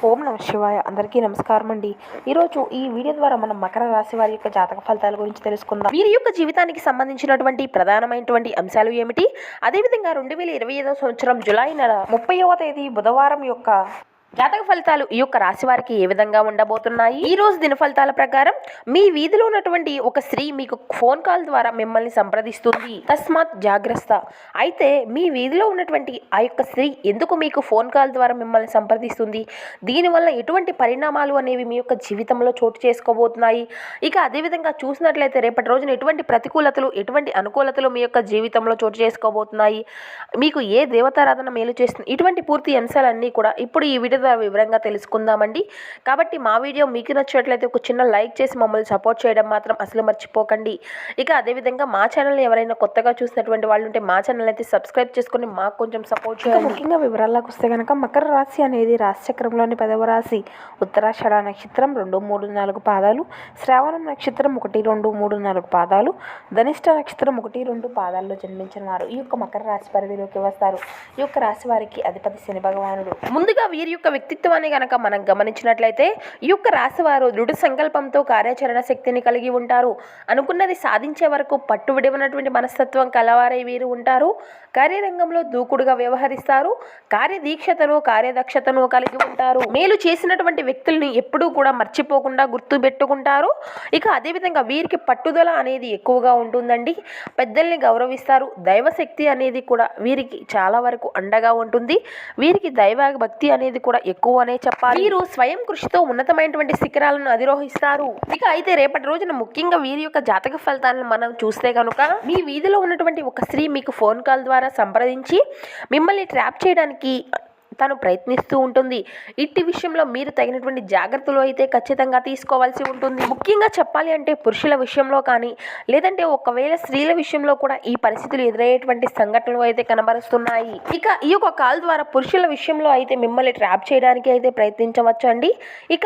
ఓం నమ శివాయ. అందరికీ నమస్కారం అండి. ఈరోజు ఈ వీడియో ద్వారా మనం మకర రాశి వారి యొక్క జాతక ఫలితాల గురించి తెలుసుకుందాం. వీరి యొక్క జీవితానికి సంబంధించినటువంటి ప్రధానమైనటువంటి అంశాలు ఏమిటి, అదేవిధంగా 2025 సంవత్సరం జూలై నెల 30వ తేదీ బుధవారం యొక్క జాతక ఫలితాలు ఈ యొక్క రాశి వారికి ఏ విధంగా ఉండబోతున్నాయి. ఈ రోజు దిన ఫలితాల ప్రకారం మీ వీధిలో ఉన్నటువంటి ఒక స్త్రీ మీకు ఫోన్ కాల్ ద్వారా మిమ్మల్ని సంప్రదిస్తుంది, తస్మాత్ జాగ్రత్త. అయితే మీ వీధిలో ఉన్నటువంటి ఆ యొక్క స్త్రీ ఎందుకు మీకు ఫోన్ కాల్ ద్వారా మిమ్మల్ని సంప్రదిస్తుంది, దీనివల్ల ఎటువంటి పరిణామాలు అనేవి మీ యొక్క జీవితంలో చోటు చేసుకోబోతున్నాయి. ఇక అదేవిధంగా చూసినట్లయితే రేపటి రోజున ఎటువంటి ప్రతికూలతలు ఎటువంటి అనుకూలతలు మీ యొక్క జీవితంలో చోటు చేసుకోబోతున్నాయి, మీకు ఏ దేవతారాధన మేలు చేస్తుంది, ఇటువంటి పూర్తి అంశాలన్నీ కూడా ఇప్పుడు ఈ వీడియో వివరంగా తెలుసుకుందామండి. కాబట్టి మా వీడియో మీకు నచ్చినట్లయితే ఒక చిన్న లైక్ చేసి మమ్మల్ని సపోర్ట్ చేయడం మాత్రం అసలు మర్చిపోకండి. ఇక అదేవిధంగా మా ఛానల్ని ఎవరైనా కొత్తగా చూసినటువంటి వాళ్ళు ఉంటే మా ఛానల్ అయితే సబ్స్క్రైబ్ చేసుకుని మాకు కొంచెం సపోర్ట్ చేయండి. ముఖ్యంగా వివరాల్లోకి వస్తే కనుక మకర రాశి అనేది రాశి చక్రంలోని 10వ రాశి. ఉత్తరాషాఢ నక్షత్రం 2, 3, 4 పాదాలు, శ్రావణం నక్షత్రం 1, 2, 3, 4 పాదాలు, ధనిష్ట నక్షత్రం 1, 2 పాదాల్లో జన్మించిన వారు ఈ యొక్క మకర రాశి పరిధిలోకి వస్తారు. ఈ యొక్క రాశి వారికి అధిపతి శని భగవానుడు. ముందుగా వీరి యొక్క వ్యక్తిత్వాన్ని కనుక మనం గమనించినట్లయితే ఈ యొక్క రాశి వారు దృఢ సంకల్పంతో కార్యాచరణ శక్తిని కలిగి ఉంటారు. అనుకున్నది సాధించే వరకు పట్టు విడవనటువంటి మనస్తత్వం కలవారై వీరు ఉంటారు. కార్యరంగంలో దూకుడుగా వ్యవహరిస్తారు. కార్యదీక్షతను కార్యదక్షతను కలిగి ఉంటారు. మేలు చేసినటువంటి వ్యక్తుల్ని ఎప్పుడూ కూడా మర్చిపోకుండా గుర్తు పెట్టుకుంటారు. ఇక అదేవిధంగా వీరికి పట్టుదల అనేది ఎక్కువగా ఉంటుందండి. పెద్దల్ని గౌరవిస్తారు. దైవశక్తి అనేది కూడా వీరికి చాలా వరకు అండగా ఉంటుంది. వీరికి దైవ భక్తి అనేది కూడా ఎక్కువనే చెప్పాలి. వీరు స్వయం కృషితో ఉన్నతమైనటువంటి శిఖరాలను అధిరోహిస్తారు. ఇక అయితే రేపటి రోజున ముఖ్యంగా వీరి యొక్క జాతక ఫలితాలను మనం చూస్తే కనుక మీ వీధిలో ఉన్నటువంటి ఒక స్త్రీ మీకు ఫోన్ కాల్ ద్వారా సంప్రదించి మిమ్మల్ని ట్రాప్ చేయడానికి తను ప్రయత్నిస్తూ ఉంటుంది. ఇట్టి విషయంలో మీరు తగినటువంటి జాగ్రత్తలు అయితే ఖచ్చితంగా తీసుకోవాల్సి ఉంటుంది. ముఖ్యంగా చెప్పాలి అంటే పురుషుల విషయంలో కానీ లేదంటే ఒకవేళ స్త్రీల విషయంలో కూడా ఈ పరిస్థితులు ఎదురయ్యేటువంటి సంఘటనలు అయితే కనబరుస్తున్నాయి. ఇక ఈ యొక్క కాల్ ద్వారా పురుషుల విషయంలో అయితే మిమ్మల్ని ట్రాప్ చేయడానికి అయితే ప్రయత్నించవచ్చు అండి. ఇక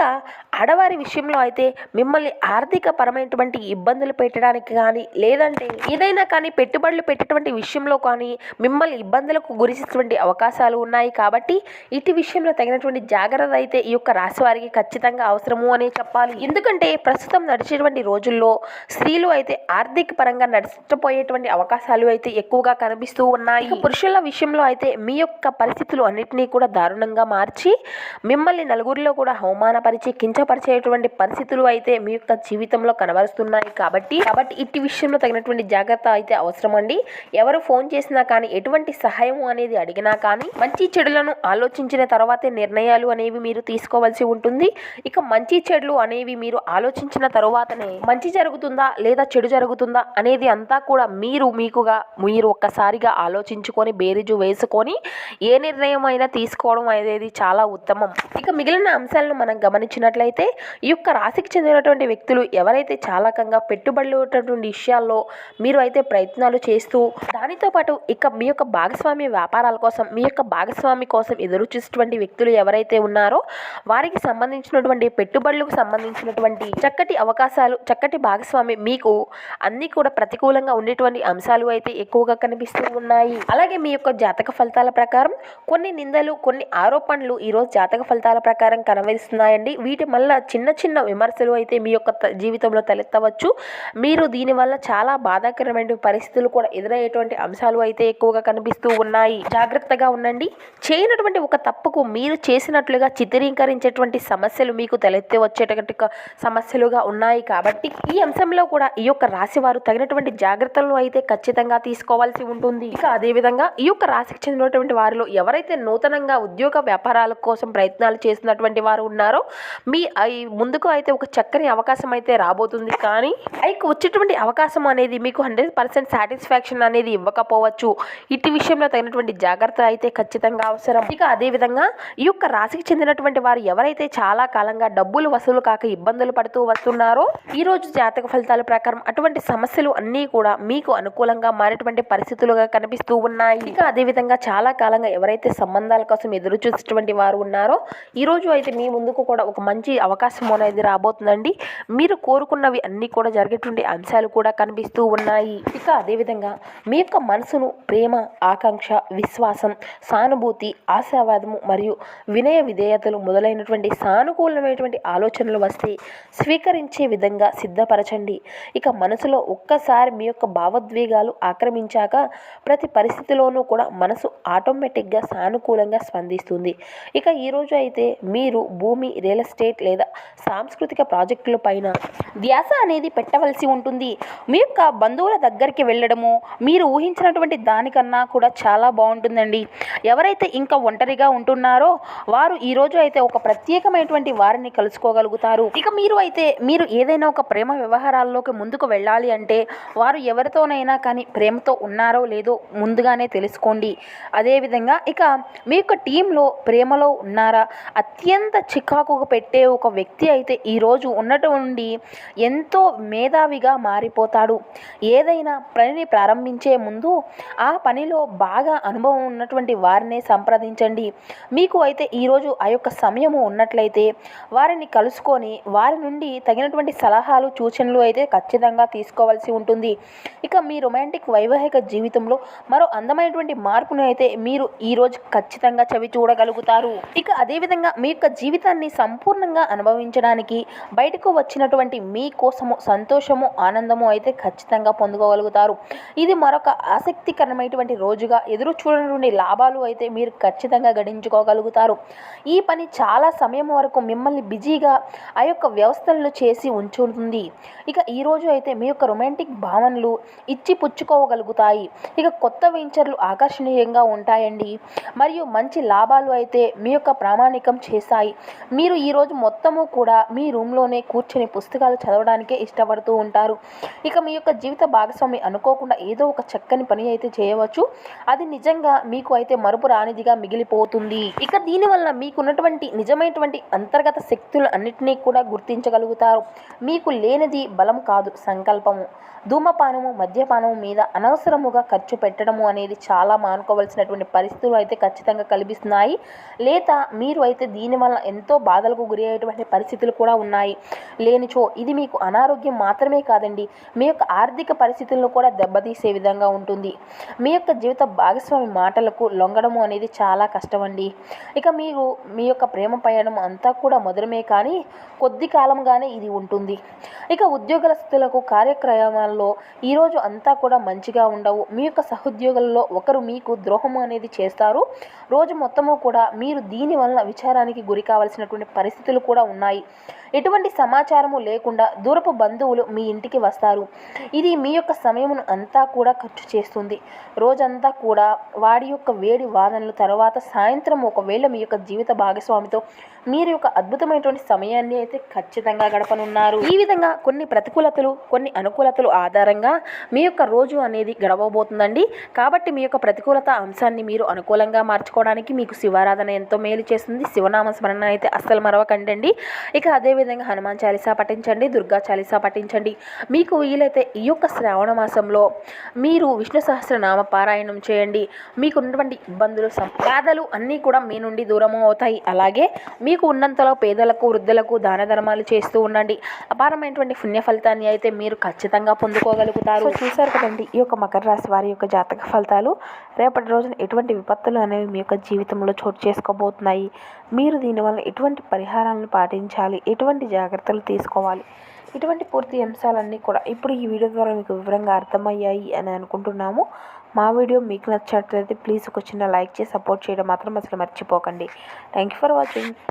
ఆడవారి విషయంలో అయితే మిమ్మల్ని ఆర్థిక పరమైనటువంటి ఇబ్బందులు పెట్టడానికి కానీ లేదంటే ఏదైనా కానీ పెట్టుబడులు పెట్టేటువంటి విషయంలో కానీ మిమ్మల్ని ఇబ్బందులకు గురిచేటువంటి అవకాశాలు ఉన్నాయి. కాబట్టి ఇటు విషయంలో తగినటువంటి జాగ్రత్త అయితే ఈ యొక్క రాశి వారికి ఖచ్చితంగా అవసరము అనే చెప్పాలి. ఎందుకంటే ప్రస్తుతం నడిచేటువంటి రోజుల్లో స్త్రీలు అయితే ఆర్థిక పరంగా నష్టపోయేటువంటి అవకాశాలు అయితే ఎక్కువగా కనిపిస్తూ ఉన్నాయి. పురుషుల విషయంలో అయితే మీ యొక్క పరిస్థితులు అన్నిటినీ కూడా దారుణంగా మార్చి మిమ్మల్ని నలుగురిలో కూడా అవమానపరిచి కించపరిచేటువంటి పరిస్థితులు అయితే మీ యొక్క జీవితంలో కనబరుస్తున్నాయి. కాబట్టి ఇట్టి విషయంలో తగినటువంటి జాగ్రత్త అయితే అవసరం అండి. ఎవరు ఫోన్ చేసినా కానీ ఎటువంటి సహాయం అనేది అడిగినా కానీ మంచి చెడులను ఆలోచించిన తర్వాతే నిర్ణయాలు అనేవి మీరు తీసుకోవాల్సి ఉంటుంది. ఇక మంచి చెడులు అనేవి మీరు ఆలోచించిన తర్వాతనే మంచి జరుగుతుందా లేదా చెడు జరుగుతుందా అనేది అంతా కూడా మీరు ఒక్కసారిగా ఆలోచించుకొని బేరీజు వేసుకొని ఏ నిర్ణయం అయినా తీసుకోవడం అనేది చాలా ఉత్తమం. ఇక మిగిలిన అంశాలను మనం గమనించినట్లయితే ఈ యొక్క రాశికి చెందినటువంటి వ్యక్తులు ఎవరైతే చాలాకంగా పెట్టుబడులు విషయాల్లో మీరు అయితే ప్రయత్నాలు చేస్తూ దానితో పాటు ఇక మీ యొక్క భాగస్వామి వ్యాపారాల కోసం మీ యొక్క భాగస్వామి కోసం ఎదురు చూసేటువంటి వ్యక్తులు ఎవరైతే ఉన్నారో వారికి సంబంధించినటువంటి పెట్టుబడులకు సంబంధించినటువంటి చక్కటి అవకాశాలు చక్కటి భాగస్వామి మీకు అన్ని కూడా ప్రతికూలంగా ఉండేటువంటి అంశాలు అయితే ఎక్కువగా కనిపిస్తూ ఉన్నాయి. అలాగే మీ యొక్క జాతక ఫలితాల ప్రకారం కొన్ని నిందలు కొన్ని ఆరోపణలు ఈరోజు జాతక ఫలితాల ప్రకారం కనిపిస్తున్నాయండి. వీటి వల్ల చిన్న చిన్న విమర్శలు అయితే మీ యొక్క జీవితంలో తలెత్తవచ్చు. మీరు దీనివల్ల చాలా బాధాకరమైన పరిస్థితులు కూడా ఎదురయ్యేటువంటి అంశాలు అయితే ఎక్కువగా కనిపిస్తూ ఉన్నాయి. జాగ్రత్తగా ఉండండి. చేయనటువంటి ఒక తప్పుకు మీరు చేసినట్లుగా చిత్రీకరించేటువంటి సమస్యలు మీకు తలెత్తి వచ్చేటటువంటి సమస్యలుగా ఉన్నాయి. కాబట్టి ఈ అంశంలో కూడా ఈ యొక్క రాశి వారు తగినటువంటి జాగ్రత్తలను అయితే ఖచ్చితంగా తీసుకోవాల్సి ఉంటుంది. ఇక అదేవిధంగా ఈ యొక్క రాశికి చెందినటువంటి వారిలో ఎవరైతే నూతనంగా ఉద్యోగ వ్యాపారాల కోసం ప్రయత్నాలు చేసినటువంటి వారు ఉన్నారో మీ ముందుకు అయితే ఒక చక్కని అవకాశం అయితే రాబోతుంది. కానీ వచ్చేటువంటి అవకాశం అనేది మీకు 100% సాటిస్ఫాక్షన్ అనేది ఇవ్వకపోవచ్చు. ఇటు విషయంలో తగినటువంటి జాగ్రత్త అయితే ఖచ్చితంగా అవసరం. ఇక అదేవిధంగా ఈ యొక్క రాశికి చెందినటువంటి వారు ఎవరైతే చాలా కాలంగా డబ్బులు వసూలు కాక ఇబ్బందులు పడుతూ వస్తున్నారో ఈ రోజు జాతక ఫలితాల ప్రకారం అటువంటి సమస్యలు అన్నీ కూడా మీకు అనుకూలంగా మారేటువంటి పరిస్థితులుగా కనిపిస్తూ ఉన్నాయి. ఇక అదేవిధంగా చాలా కాలంగా ఎవరైతే సంబంధాల కోసం ఎదురు చూసేటువంటి వారు ఉన్నారో ఈ రోజు అయితే మీ ముందుకు కూడా ఒక మంచి అవకాశం అనేది రాబోతుందండి. మీరు కోరుకున్నవి అన్నీ కూడా జరిగేటువంటి అంశాలు కూడా కనిపిస్తూ ఉన్నాయి. ఇక అదేవిధంగా మీ యొక్క మనసును ప్రేమ ఆకాంక్ష విశ్వాసం సానుభూతి ఆశ ఆశావాదము మరియు వినయ విధేయతలు మొదలైనటువంటి సానుకూలమైనటువంటి ఆలోచనలు వస్తే స్వీకరించే విధంగా సిద్ధపరచండి. ఇక మనసులో ఒక్కసారి మీ యొక్క భావోద్వేగాలు ఆక్రమించాక ప్రతి పరిస్థితిలోనూ కూడా మనసు ఆటోమేటిక్గా సానుకూలంగా స్పందిస్తుంది. ఇక ఈరోజు అయితే మీరు భూమి, రియల్ ఎస్టేట్ లేదా సాంస్కృతిక ప్రాజెక్టుల పైన ధ్యాస అనేది పెట్టవలసి ఉంటుంది. మీ యొక్క బంధువుల దగ్గరికి వెళ్ళడము మీరు ఊహించినటువంటి దానికన్నా కూడా చాలా బాగుంటుందండి. ఎవరైతే ఇంకా ఒంటరిగా ఉంటున్నారో వారు ఈరోజు అయితే ఒక ప్రత్యేకమైనటువంటి వారిని కలుసుకోగలుగుతారు. ఇక మీరు ఏదైనా ఒక ప్రేమ వ్యవహారాల్లోకి ముందుకు వెళ్ళాలి అంటే వారు ఎవరితోనైనా కానీ ప్రేమతో ఉన్నారో లేదో ముందుగానే తెలుసుకోండి. అదేవిధంగా ఇక మీ యొక్క టీంలో ప్రేమలో ఉన్నారా, అత్యంత చికాకుగా పెట్టే ఒక వ్యక్తి అయితే ఈరోజు ఉన్నటువంటి ఎంతో మేధావిగా మారిపోతాడు. ఏదైనా పనిని ప్రారంభించే ముందు ఆ పనిలో బాగా అనుభవం ఉన్నటువంటి వారినే సంప్రదించండి. మీకు అయితే ఈరోజు ఆ యొక్క సమయము ఉన్నట్లయితే వారిని కలుసుకొని వారి నుండి తగినటువంటి సలహాలు, సూచనలు అయితే ఖచ్చితంగా తీసుకోవాల్సి ఉంటుంది. ఇక మీ రొమాంటిక్ వైవాహిక జీవితంలో మరో అందమైనటువంటి మార్పును అయితే మీరు ఈరోజు ఖచ్చితంగా చవి చూడగలుగుతారు. ఇక అదేవిధంగా మీ యొక్క జీవితాన్ని సంపూర్ణంగా అనుభవించడానికి బయటకు వచ్చినటువంటి మీ కోసము సంతోషము, ఆనందము అయితే ఖచ్చితంగా పొందుకోగలుగుతారు. ఇది మరొక ఆసక్తికరమైనటువంటి రోజుగా ఎదురు చూడనటువంటి లాభాలు అయితే మీరు ఖచ్చితంగా గడించుకోగలుగుతారు. ఈ పని చాలా సమయం వరకు మిమ్మల్ని బిజీగా ఆ యొక్క వ్యవస్థలను చేసి ఉంచుతుంది. ఇక ఈరోజు అయితే మీ యొక్క రొమాంటిక్ భావనలు ఇచ్చి పుచ్చుకోగలుగుతాయి. ఇక కొత్త వెంచర్లు ఆకర్షణీయంగా ఉంటాయండి. మరియు మంచి లాభాలు అయితే మీ యొక్క ప్రామాణికం చేస్తాయి. మీరు ఈరోజు మొత్తము కూడా మీ రూమ్లోనే కూర్చొని పుస్తకాలు చదవడానికే ఇష్టపడుతూ ఉంటారు. ఇక మీ యొక్క జీవిత భాగస్వామి అనుకోకుండా ఏదో ఒక చక్కని పని అయితే చేయవచ్చు. అది నిజంగా మీకు అయితే మరుపు రానిదిగా మిగిలిపోతుంది. ఇక దీనివల్ల మీకున్నటువంటి నిజమైనటువంటి అంతర్గత శక్తులు అన్నిటినీ కూడా గుర్తించగలుగుతారు. మీకు లేనిది బలం కాదు, సంకల్పము. ధూమపానము, మద్యపానము మీద అనవసరముగా ఖర్చు పెట్టడము అనేది చాలా మానుకోవాల్సినటువంటి పరిస్థితులు అయితే ఖచ్చితంగా కల్పిస్తున్నాయి. లేదా మీరు అయితే దీనివల్ల ఎంతో బాధలకు గురి అయ్యేటువంటి పరిస్థితులు కూడా ఉన్నాయి. లేనిచో ఇది మీకు అనారోగ్యం మాత్రమే కాదండి, మీ యొక్క ఆర్థిక పరిస్థితులను కూడా దెబ్బతీసే విధంగా ఉంటుంది. మీ యొక్క జీవిత భాగస్వామి మాటలకు లొంగడము అనేది చాలా కష్టమండి. ఇక మీరు మీ యొక్క ప్రేమ పయనం అంతా కూడా మధురమే కానీ కొద్ది కాలంగానే ఇది ఉంటుంది. ఇక ఉద్యోగస్తులకు కార్యక్రమాల్లో ఈరోజు అంతా కూడా మంచిగా ఉండవు. మీ యొక్క సహోద్యోగులలో ఒకరు మీకు ద్రోహము అనేది చేస్తారు. రోజు మొత్తము కూడా మీరు దీనివల్ల విచారానికి గురి కావాల్సినటువంటి పరిస్థితులు కూడా ఉన్నాయి. ఎటువంటి సమాచారము లేకుండా దూరపు బంధువులు మీ ఇంటికి వస్తారు. ఇది మీ యొక్క సమయమును అంతా కూడా ఖర్చు చేస్తుంది. రోజంతా కూడా వాడి యొక్క వేడి వాదనలు తర్వాత సాయంత్రం ఒకవేళ మీ యొక్క జీవిత భాగస్వామితో మీరు యొక్క అద్భుతమైనటువంటి సమయాన్ని అయితే ఖచ్చితంగా గడపనున్నారు. ఈ విధంగా కొన్ని ప్రతికూలతలు, కొన్ని అనుకూలతలు ఆధారంగా మీ యొక్క రోజు అనేది గడవబోతుందండి. కాబట్టి మీ యొక్క ప్రతికూలత అంశాన్ని మీరు అనుకూలంగా మార్చుకోవడానికి మీకు శివారాధన ఎంతో మేలు చేస్తుంది. శివనామ స్మరణ అయితే అస్సలు మరవకండి. ఇక అదేవిధంగా హనుమాన్ చాలీసా పఠించండి, దుర్గా చాలీసా పఠించండి. మీకు వీలైతే ఈ యొక్క శ్రావణ మాసంలో మీరు విష్ణు సహస్రనామ పారాయణం చేయండి. మీకు ఉన్నటువంటి ఇబ్బందులు, బాధలు అన్నీ కూడా మీ నుండి దూరము అవుతాయి. అలాగే మీకు ఉన్నంతలో పేదలకు, వృద్ధులకు దాన ధర్మాలు చేస్తూ ఉండండి. అపారమైనటువంటి పుణ్య ఫలితాన్ని అయితే మీరు ఖచ్చితంగా పొందుకోగలుగుతారు. చూశారు కదండి ఈ యొక్క మకర రాశి వారి యొక్క జాతక ఫలితాలు. రేపటి రోజున ఎటువంటి విపత్తులు అనేవి మీ యొక్క జీవితంలో చోటు చేసుకోబోతున్నాయి, మీరు దీనివల్ల ఎటువంటి పరిహారాలను పాటించాలి, ఎటువంటి జాగ్రత్తలు తీసుకోవాలి, ఇటువంటి పూర్తి అంశాలన్నీ కూడా ఇప్పుడు ఈ వీడియో ద్వారా మీకు వివరంగా అర్థమయ్యాయి అని అనుకుంటున్నాము. మా వీడియో మీకు నచ్చినట్లయితే ప్లీజ్ ఒక చిన్న లైక్ చేసి సపోర్ట్ చేయడం మాత్రం అసలు మర్చిపోకండి. Thank you for watching.